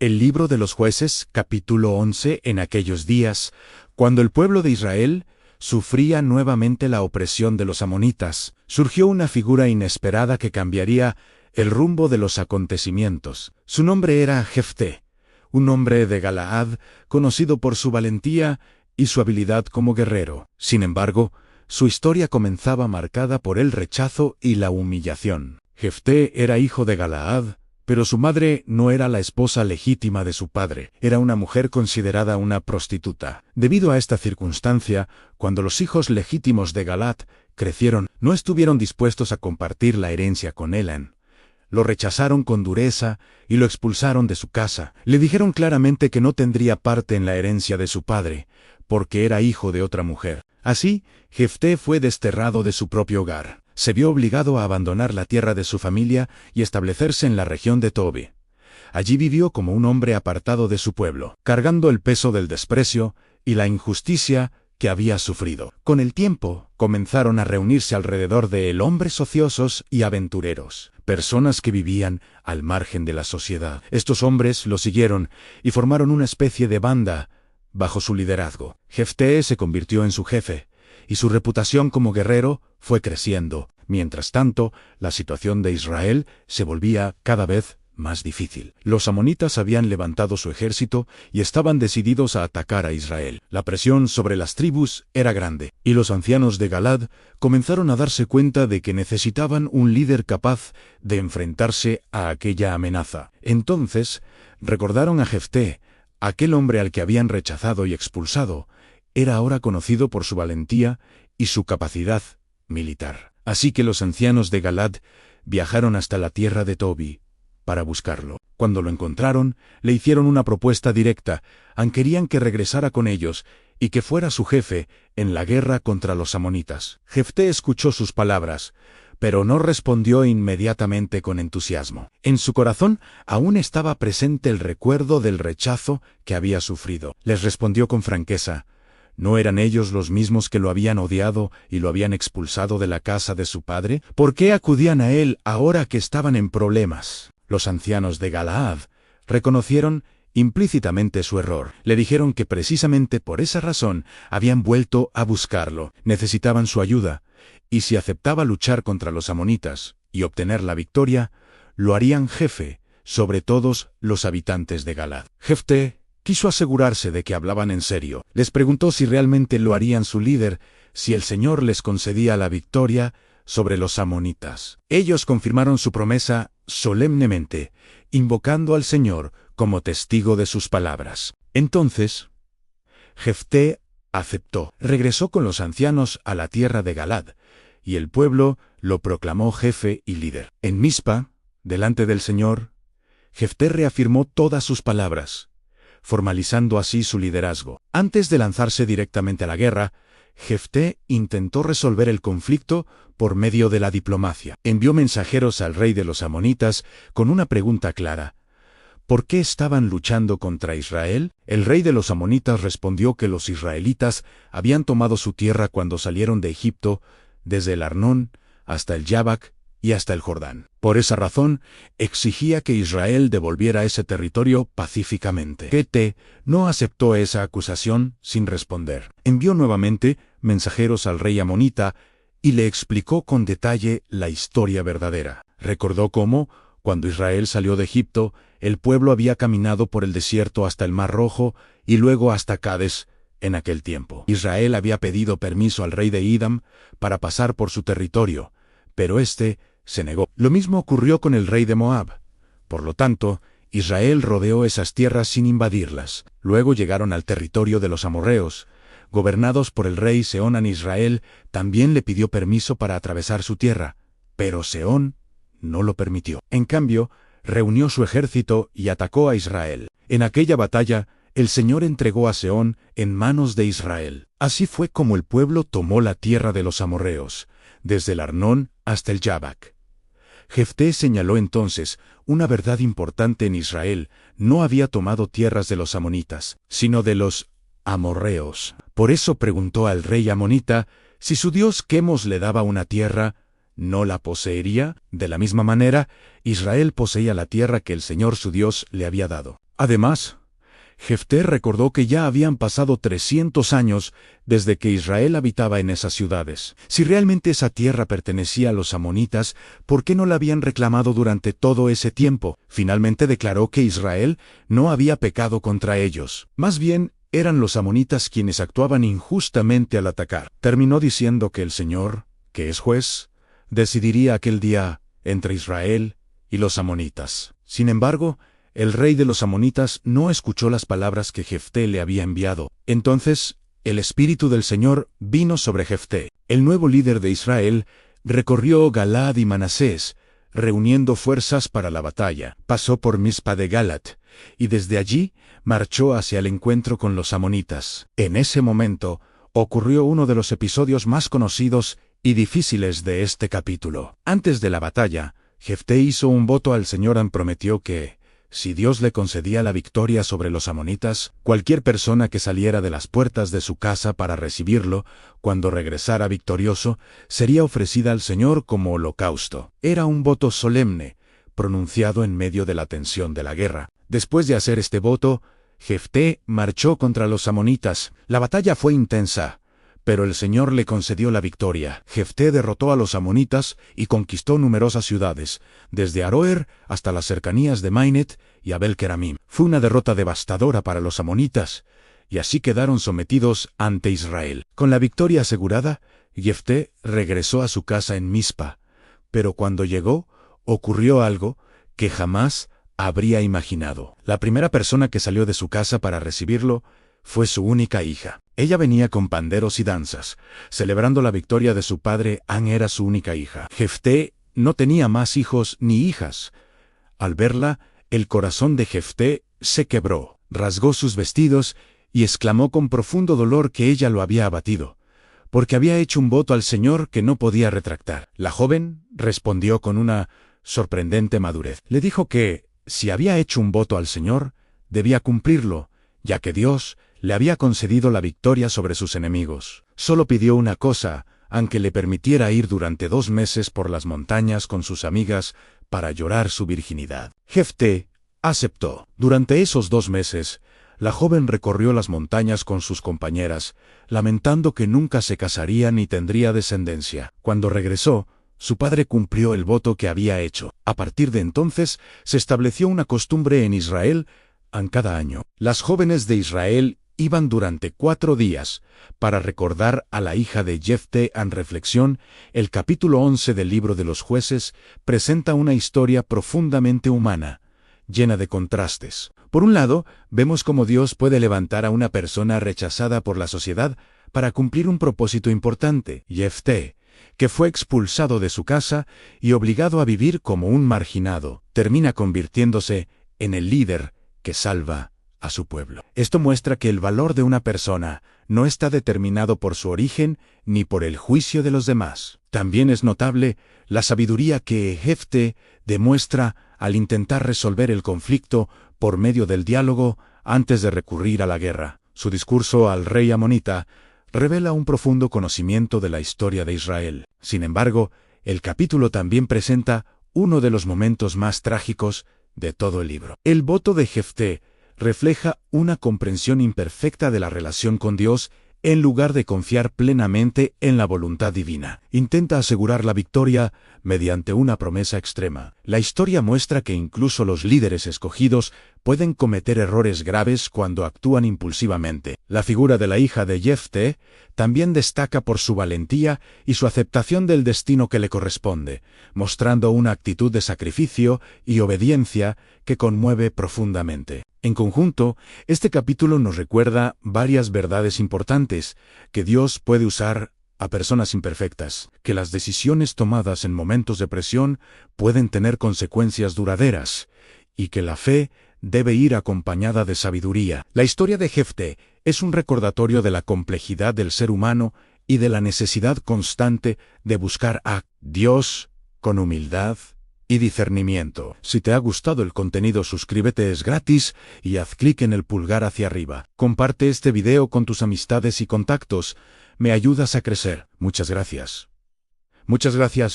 El libro de los Jueces, capítulo 11. En aquellos días, cuando el pueblo de Israel sufría nuevamente la opresión de los amonitas, surgió una figura inesperada que cambiaría el rumbo de los acontecimientos. Su nombre era Jefté, un hombre de Galaad, conocido por su valentía y su habilidad como guerrero. Sin embargo, su historia comenzaba marcada por el rechazo y la humillación. Jefté era hijo de Galaad, pero su madre no era la esposa legítima de su padre, era una mujer considerada una prostituta. Debido a esta circunstancia, cuando los hijos legítimos de Galaad crecieron, no estuvieron dispuestos a compartir la herencia con Elán. Lo rechazaron con dureza y lo expulsaron de su casa. Le dijeron claramente que no tendría parte en la herencia de su padre, porque era hijo de otra mujer. Así, Jefté fue desterrado de su propio hogar. Se vio obligado a abandonar la tierra de su familia y establecerse en la región de Tobi. Allí vivió como un hombre apartado de su pueblo, cargando el peso del desprecio y la injusticia que había sufrido. Con el tiempo, comenzaron a reunirse alrededor de él hombres ociosos y aventureros, personas que vivían al margen de la sociedad. Estos hombres lo siguieron y formaron una especie de banda bajo su liderazgo. Jefté se convirtió en su jefe, y su reputación como guerrero fue creciendo. Mientras tanto, la situación de Israel se volvía cada vez más difícil. Los amonitas habían levantado su ejército y estaban decididos a atacar a Israel. La presión sobre las tribus era grande, y los ancianos de Galaad comenzaron a darse cuenta de que necesitaban un líder capaz de enfrentarse a aquella amenaza. Entonces, recordaron a Jefté, aquel hombre al que habían rechazado y expulsado. Era ahora conocido por su valentía y su capacidad militar. Así que los ancianos de Galaad viajaron hasta la tierra de Tobi para buscarlo. Cuando lo encontraron, le hicieron una propuesta directa. Querían que regresara con ellos y que fuera su jefe en la guerra contra los amonitas. Jefté escuchó sus palabras, pero no respondió inmediatamente con entusiasmo. En su corazón aún estaba presente el recuerdo del rechazo que había sufrido. Les respondió con franqueza: ¿no eran ellos los mismos que lo habían odiado y lo habían expulsado de la casa de su padre? ¿Por qué acudían a él ahora que estaban en problemas? Los ancianos de Galaad reconocieron implícitamente su error. Le dijeron que precisamente por esa razón habían vuelto a buscarlo. Necesitaban su ayuda, y si aceptaba luchar contra los amonitas y obtener la victoria, lo harían jefe sobre todos los habitantes de Galaad. Jefté quiso asegurarse de que hablaban en serio. Les preguntó si realmente lo harían su líder, si el Señor les concedía la victoria sobre los amonitas. Ellos confirmaron su promesa solemnemente, invocando al Señor como testigo de sus palabras. Entonces, Jefté aceptó. Regresó con los ancianos a la tierra de Galaad, y el pueblo lo proclamó jefe y líder. En Mizpa, delante del Señor, Jefté reafirmó todas sus palabras, formalizando así su liderazgo. Antes de lanzarse directamente a la guerra, Jefté intentó resolver el conflicto por medio de la diplomacia. Envió mensajeros al rey de los amonitas con una pregunta clara: ¿por qué estaban luchando contra Israel? El rey de los amonitas respondió que los israelitas habían tomado su tierra cuando salieron de Egipto, desde el Arnón hasta el Yabac y hasta el Jordán. Por esa razón, exigía que Israel devolviera ese territorio pacíficamente. Jefté no aceptó esa acusación sin responder. Envió nuevamente mensajeros al rey amonita y le explicó con detalle la historia verdadera. Recordó cómo, cuando Israel salió de Egipto, el pueblo había caminado por el desierto hasta el Mar Rojo y luego hasta Cades. En aquel tiempo, Israel había pedido permiso al rey de Edom para pasar por su territorio, pero éste se negó. Lo mismo ocurrió con el rey de Moab. Por lo tanto, Israel rodeó esas tierras sin invadirlas. Luego llegaron al territorio de los amorreos. Gobernados por el rey Sehón, Israel también le pidió permiso para atravesar su tierra, pero Sehón no lo permitió. En cambio, reunió su ejército y atacó a Israel. En aquella batalla, el Señor entregó a Sehón en manos de Israel. Así fue como el pueblo tomó la tierra de los amorreos, desde el Arnón hasta el Yabac. Jefté señaló entonces una verdad importante en Israel: no había tomado tierras de los amonitas, sino de los amorreos. Por eso preguntó al rey amonita si su dios Quemos le daba una tierra, ¿no la poseería? De la misma manera, Israel poseía la tierra que el Señor su Dios le había dado. Además, Jefté recordó que ya habían pasado 300 años desde que Israel habitaba en esas ciudades. Si realmente esa tierra pertenecía a los amonitas, ¿por qué no la habían reclamado durante todo ese tiempo? Finalmente declaró que Israel no había pecado contra ellos. Más bien, eran los amonitas quienes actuaban injustamente al atacar. Terminó diciendo que el Señor, que es juez, decidiría aquel día entre Israel y los amonitas. Sin embargo, el rey de los amonitas no escuchó las palabras que Jefté le había enviado. Entonces, el espíritu del Señor vino sobre Jefté. El nuevo líder de Israel recorrió Galaad y Manasés, reuniendo fuerzas para la batalla. Pasó por Mizpa de Galat, y desde allí marchó hacia el encuentro con los amonitas. En ese momento, ocurrió uno de los episodios más conocidos y difíciles de este capítulo. Antes de la batalla, Jefté hizo un voto al Señor y prometió que, si Dios le concedía la victoria sobre los amonitas, cualquier persona que saliera de las puertas de su casa para recibirlo, cuando regresara victorioso, sería ofrecida al Señor como holocausto. Era un voto solemne, pronunciado en medio de la tensión de la guerra. Después de hacer este voto, Jefté marchó contra los amonitas. La batalla fue intensa, pero el Señor le concedió la victoria. Jefté derrotó a los amonitas y conquistó numerosas ciudades, desde Aroer hasta las cercanías de Mainet y Abel-Keramim. Fue una derrota devastadora para los amonitas, y así quedaron sometidos ante Israel. Con la victoria asegurada, Jefté regresó a su casa en Mizpa, pero cuando llegó, ocurrió algo que jamás habría imaginado. La primera persona que salió de su casa para recibirlo fue su única hija. Ella venía con panderos y danzas, celebrando la victoria de su padre. An era su única hija. Jefté no tenía más hijos ni hijas. Al verla, el corazón de Jefté se quebró, rasgó sus vestidos y exclamó con profundo dolor que ella lo había abatido, porque había hecho un voto al Señor que no podía retractar. La joven respondió con una sorprendente madurez. Le dijo que, si había hecho un voto al Señor, debía cumplirlo, ya que Dios le había concedido la victoria sobre sus enemigos. Solo pidió una cosa, aunque le permitiera ir durante 2 meses por las montañas con sus amigas para llorar su virginidad. Jefté aceptó. Durante esos 2 meses, la joven recorrió las montañas con sus compañeras, lamentando que nunca se casaría ni tendría descendencia. Cuando regresó, su padre cumplió el voto que había hecho. A partir de entonces, se estableció una costumbre en Israel. Cada año, las jóvenes de Israel iban durante 4 días para recordar a la hija de Jefté. En reflexión, el capítulo 11 del libro de los Jueces presenta una historia profundamente humana, llena de contrastes. Por un lado, vemos cómo Dios puede levantar a una persona rechazada por la sociedad para cumplir un propósito importante. Jefté, que fue expulsado de su casa y obligado a vivir como un marginado, termina convirtiéndose en el líder que salva a su pueblo. Esto muestra que el valor de una persona no está determinado por su origen ni por el juicio de los demás. También es notable la sabiduría que Jefté demuestra al intentar resolver el conflicto por medio del diálogo antes de recurrir a la guerra. Su discurso al rey amonita revela un profundo conocimiento de la historia de Israel. Sin embargo, el capítulo también presenta uno de los momentos más trágicos de todo el libro. El voto de Jefté refleja una comprensión imperfecta de la relación con Dios en lugar de confiar plenamente en la voluntad divina. Intenta asegurar la victoria mediante una promesa extrema. La historia muestra que incluso los líderes escogidos pueden cometer errores graves cuando actúan impulsivamente. La figura de la hija de Jefté también destaca por su valentía y su aceptación del destino que le corresponde, mostrando una actitud de sacrificio y obediencia que conmueve profundamente. En conjunto, este capítulo nos recuerda varias verdades importantes: que Dios puede usar a personas imperfectas, que las decisiones tomadas en momentos de presión pueden tener consecuencias duraderas, y que la fe debe ir acompañada de sabiduría. La historia de Jefté es un recordatorio de la complejidad del ser humano y de la necesidad constante de buscar a Dios con humildad y discernimiento. Si te ha gustado el contenido, suscríbete, es gratis, y haz clic en el pulgar hacia arriba. Comparte este video con tus amistades y contactos. Me ayudas a crecer. Muchas gracias. Muchas gracias.